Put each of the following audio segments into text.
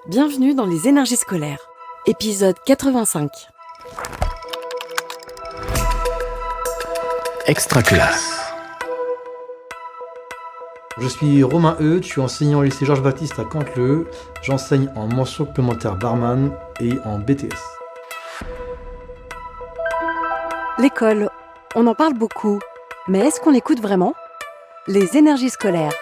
Bienvenue dans les énergies scolaires, épisode 85. Extra classe. Je suis Romain Eudes, je suis enseignant au lycée Georges-Baptiste à Canteleu. J'enseigne en mention complémentaire barman et en BTS. L'école, on en parle beaucoup, mais est-ce qu'on l'écoute vraiment ? Les énergies scolaires.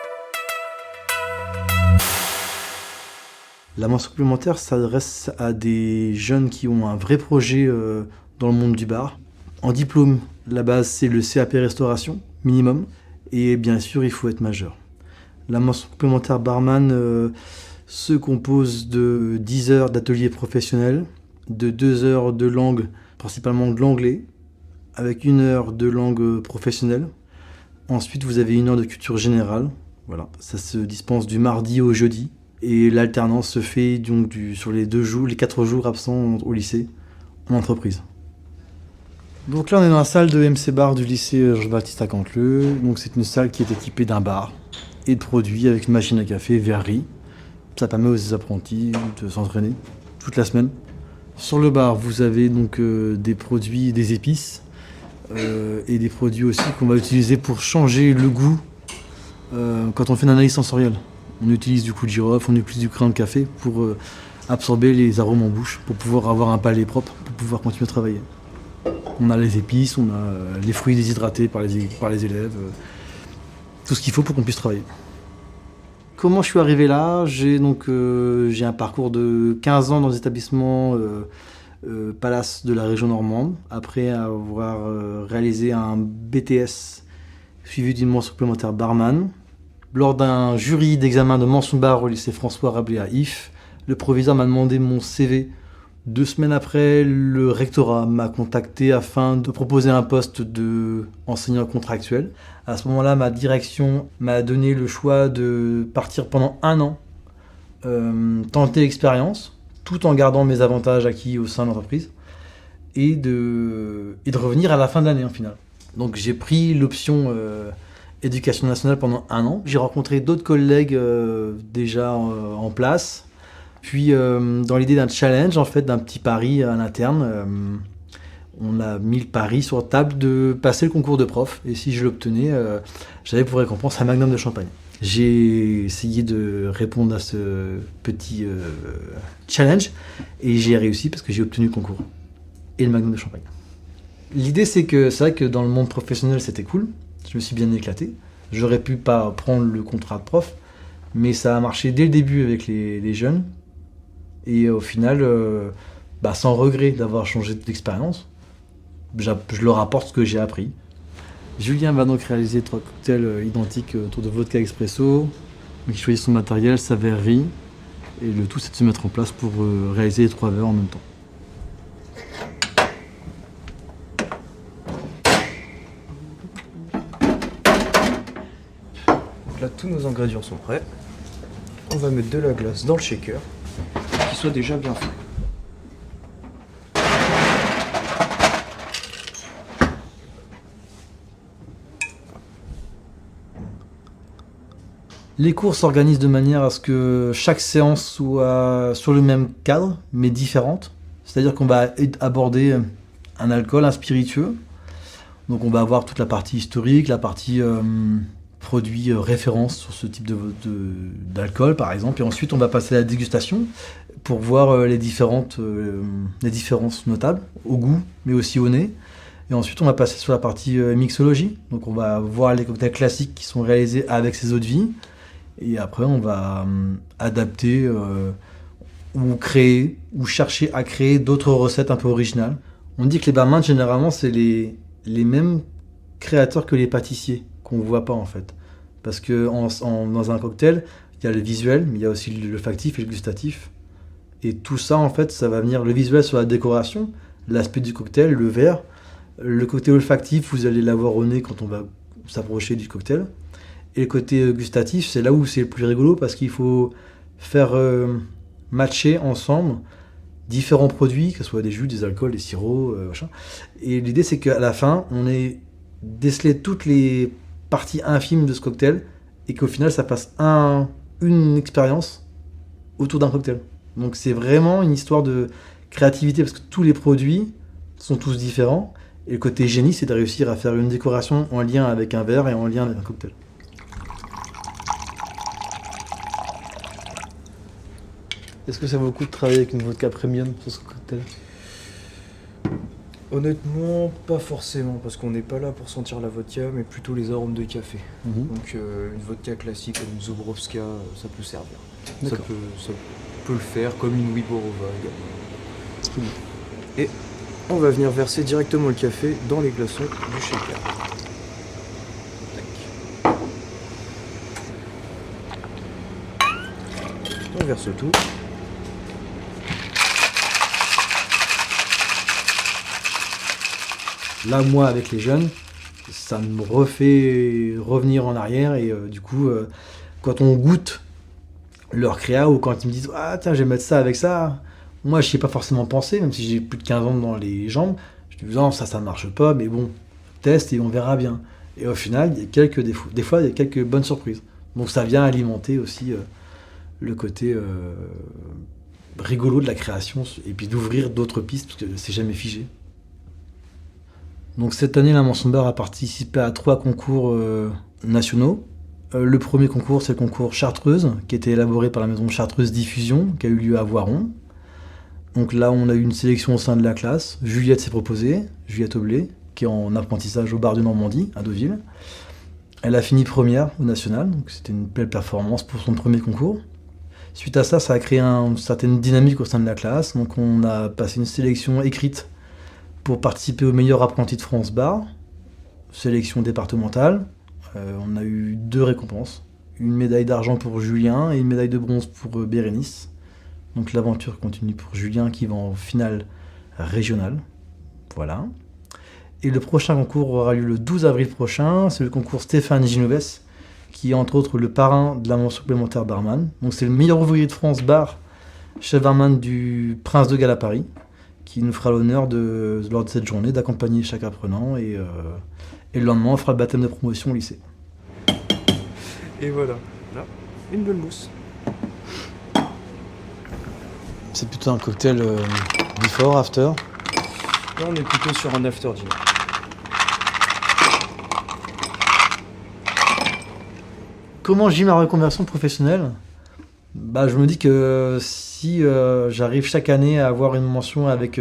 La mention complémentaire s'adresse à des jeunes qui ont un vrai projet dans le monde du bar. En diplôme, la base c'est le CAP restauration, minimum. Et bien sûr, il faut être majeur. La mention complémentaire barman se compose de 10 heures d'atelier professionnel, de 2 heures de langue, principalement de l'anglais, avec 1 heure de langue professionnelle. Ensuite, vous avez 1 heure de culture générale. Voilà, ça se dispense du mardi au jeudi. Et l'alternance se fait donc sur les 4 jours absents au lycée, en entreprise. Donc là, on est dans la salle de MC Bar du lycée Georges-Baptiste à Canteleu. Donc c'est une salle qui est équipée d'un bar et de produits avec une machine à café, verrerie. Ça permet aux apprentis de s'entraîner toute la semaine. Sur le bar, vous avez donc des produits, des épices et des produits aussi qu'on va utiliser pour changer le goût quand on fait une analyse sensorielle. On utilise du clou de girofle, on utilise du crayon de café pour absorber les arômes en bouche, pour pouvoir avoir un palais propre, pour pouvoir continuer à travailler. On a les épices, on a les fruits déshydratés par les élèves, tout ce qu'il faut pour qu'on puisse travailler. Comment je suis arrivé là ? J'ai un parcours de 15 ans dans les établissements Palace de la région normande, après avoir réalisé un BTS suivi d'une mention supplémentaire barman. Lors d'un jury d'examen de mention bar au lycée François Rabelais à Ifs, le proviseur m'a demandé mon CV. 2 semaines après, le rectorat m'a contacté afin de proposer un poste d'enseignant contractuel. À ce moment-là, ma direction m'a donné le choix de partir pendant 1 an, tenter l'expérience, tout en gardant mes avantages acquis au sein de l'entreprise, et de revenir à la fin de l'année en finale. Donc j'ai pris l'option Éducation nationale pendant 1 an. J'ai rencontré d'autres collègues déjà en place. Puis dans l'idée d'un challenge, en fait, d'un petit pari à l'interne, on a mis le pari sur la table de passer le concours de prof. Et si je l'obtenais, j'avais pour récompense un magnum de champagne. J'ai essayé de répondre à ce petit challenge et j'ai réussi parce que j'ai obtenu le concours et le magnum de champagne. L'idée, c'est vrai que dans le monde professionnel, c'était cool. Je me suis bien éclaté. J'aurais pu pas prendre le contrat de prof, mais ça a marché dès le début avec les jeunes. Et au final, sans regret d'avoir changé d'expérience, je leur apporte ce que j'ai appris. Julien va donc réaliser 3 cocktails identiques autour de vodka expresso, qui choisit son matériel, sa verrerie, et le tout c'est de se mettre en place pour réaliser les 3 verres en même temps. Là, tous nos ingrédients sont prêts. On va mettre de la glace dans le shaker, qui soit déjà bien fait. Les cours s'organisent de manière à ce que chaque séance soit sur le même cadre, mais différente. C'est-à-dire qu'on va aborder un alcool, un spiritueux. Donc on va avoir toute la partie historique, la partie produits références sur ce type d'alcool, par exemple. Et ensuite, on va passer à la dégustation pour voir les différences notables au goût, mais aussi au nez. Et ensuite, on va passer sur la partie mixologie. Donc on va voir les cocktails classiques qui sont réalisés avec ces eaux de vie. Et après, on va adapter ou créer, ou chercher à créer d'autres recettes un peu originales. On dit que les barman, généralement, c'est les mêmes créateurs que les pâtissiers, qu'on ne voit pas en fait. Parce que dans un cocktail, il y a le visuel, mais il y a aussi l'olfactif et le gustatif. Et tout ça, en fait, ça va venir, le visuel sur la décoration, l'aspect du cocktail, le verre. Le côté olfactif, vous allez l'avoir au nez quand on va s'approcher du cocktail. Et le côté gustatif, c'est là où c'est le plus rigolo parce qu'il faut faire matcher ensemble différents produits, que ce soit des jus, des alcools, des sirops, machin. Et l'idée, c'est qu'à la fin, on ait décelé toutes les parties infimes de ce cocktail et qu'au final, ça fasse une expérience autour d'un cocktail. Donc c'est vraiment une histoire de créativité parce que tous les produits sont tous différents. Et le côté génie, c'est de réussir à faire une décoration en lien avec un verre et en lien avec un cocktail. Est-ce que ça vaut le coup de travailler avec une vodka premium sur ce cocktail? Honnêtement, pas forcément, parce qu'on n'est pas là pour sentir la vodka, mais plutôt les arômes de café. Donc une vodka classique comme une Zubrowska, ça peut servir. Ça peut le faire, comme une Wiborova également. Et on va venir verser directement le café dans les glaçons du shaker. Tac. On verse tout. Là, moi, avec les jeunes, ça me refait revenir en arrière et du coup, quand on goûte leur créa ou quand ils me disent « Ah tiens, je vais mettre ça avec ça », moi, je n'y ai pas forcément pensé, même si j'ai plus de 15 ans dans les jambes. Je me dis « Non, ça ne marche pas, mais bon, teste et on verra bien ». Et au final, il y a quelques défauts. Des fois, il y a quelques bonnes surprises. Donc ça vient alimenter aussi le côté rigolo de la création et puis d'ouvrir d'autres pistes, parce que c'est jamais figé. Donc cette année, la Manson Bar a participé à 3 concours nationaux. Le premier concours, c'est le concours Chartreuse, qui a été élaboré par la maison Chartreuse Diffusion, qui a eu lieu à Voiron. Donc là, on a eu une sélection au sein de la classe. Juliette s'est proposée, Juliette Aublé, qui est en apprentissage au bar de Normandie, à Deauville. Elle a fini première au national, donc c'était une belle performance pour son premier concours. Suite à ça, ça a créé une certaine dynamique au sein de la classe. Donc on a passé une sélection écrite pour participer au meilleur apprenti de France Bar, sélection départementale. On a eu 2 récompenses, une médaille d'argent pour Julien et une médaille de bronze pour Bérénice. Donc l'aventure continue pour Julien qui va en finale régionale. Voilà. Et le prochain concours aura lieu le 12 avril prochain, c'est le concours Stéphane Ginoves, qui est entre autres le parrain de la mention supplémentaire barman. Donc c'est le meilleur ouvrier de France Bar, chef barman du Prince de Galles à Paris, qui nous fera l'honneur lors de cette journée d'accompagner chaque apprenant et le lendemain on fera le baptême de promotion au lycée. Et voilà, là, une belle mousse. C'est plutôt un cocktail before, after. Là on est plutôt sur un after dinner. Comment je vis ma reconversion professionnelle ? Je me dis que si j'arrive chaque année à avoir une mention avec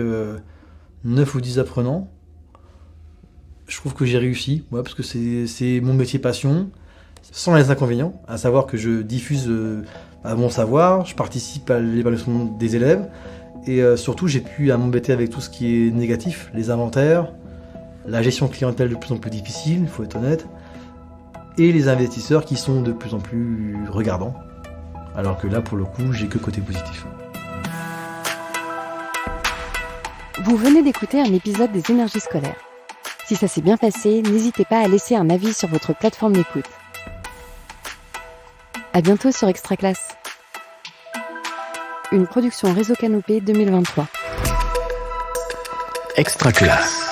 9 ou 10 apprenants, je trouve que j'ai réussi, parce que c'est mon métier passion, sans les inconvénients, à savoir que je diffuse mon savoir, je participe à l'évaluation des élèves, et surtout j'ai pu m'embêter avec tout ce qui est négatif, les inventaires, la gestion clientèle de plus en plus difficile, il faut être honnête, et les investisseurs qui sont de plus en plus regardants. Alors que là, pour le coup, j'ai que côté positif. Vous venez d'écouter un épisode des Énergies scolaires. Si ça s'est bien passé, n'hésitez pas à laisser un avis sur votre plateforme d'écoute. À bientôt sur Extra Classe. Une production Réseau Canopé 2023. Extra Classe.